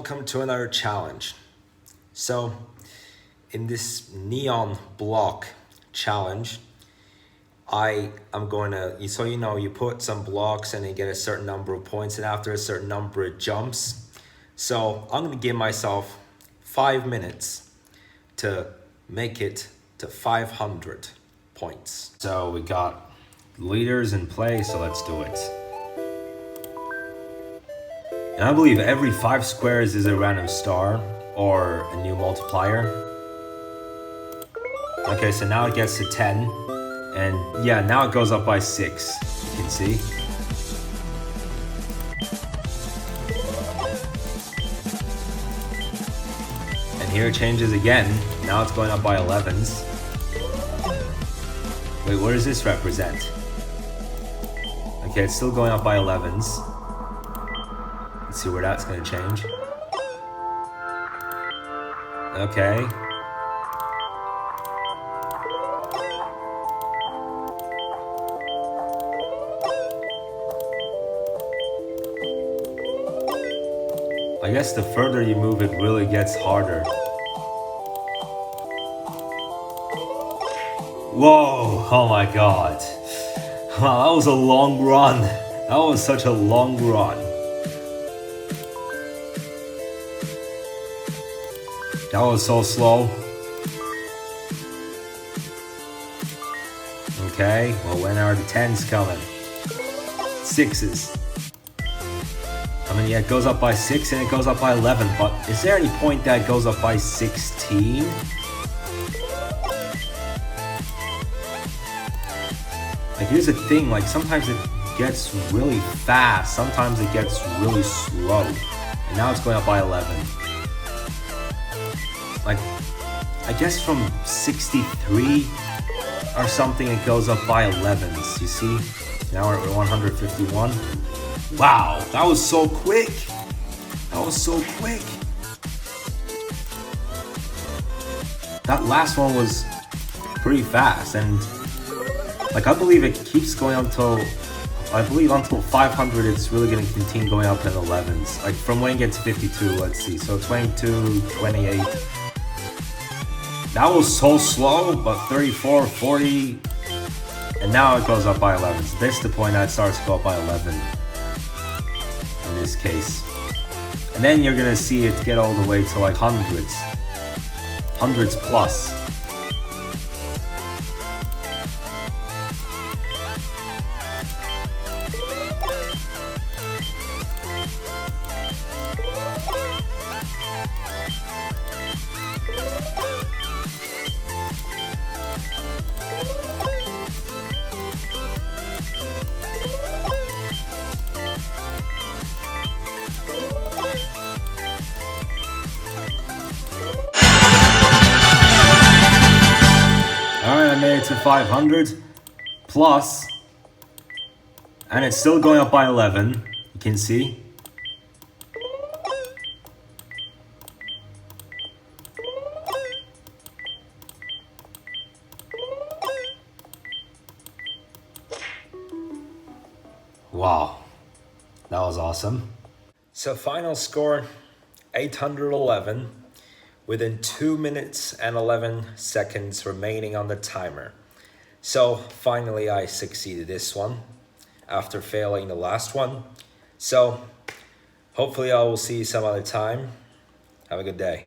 welcome to another challenge. So in this neon block challenge, I am going to, you put some blocks and you get a certain number of points, and after a certain number of jumps. So I'm going to give myself 5 minutes to make it to 500 points. So we got leaders in play, so let's do it. And I believe every 5 squares is a random star or a new multiplier. Okay, so now it gets to 10. And yeah, now it goes up by 6, you can see. And here it changes again. Now it's going up by 11s. Wait, what does this represent? Okay, it's still going up by 11s. Let's see where that's going to change. Okay. I guess the further you move, it really gets harder. Whoa! Oh my god. Wow, that was a long run. That was such a long run. That was so slow. Okay, well, when are the 10s coming? 6s. I mean, yeah, it goes up by 6 and it goes up by 11, but is there any point that it goes up by 16? Like, here's the thing, like, sometimes it gets really fast, sometimes it gets really slow, and now it's going up by 11. Like, I guess from 63 or something, it goes up by 11s, you see? Now we're at 151. Wow, that was so quick. That was so quick. That last one was pretty fast, and like, I believe it keeps going until 500, it's really going to continue going up in 11s. Like, from when it gets 52, let's see, so 22, 28. That was so slow, but 34, 40, and now it goes up by 11s. This is the point that it starts to go up by 11 in this case. And then you're gonna see it get all the way to like hundreds plus. I made it to 500 plus, and it's still going up by 11, you can see. Wow, that was awesome. So final score, 811. Within 2 minutes and 11 seconds remaining on the timer. So finally I succeeded this one after failing the last one. So hopefully I will see you some other time. Have a good day.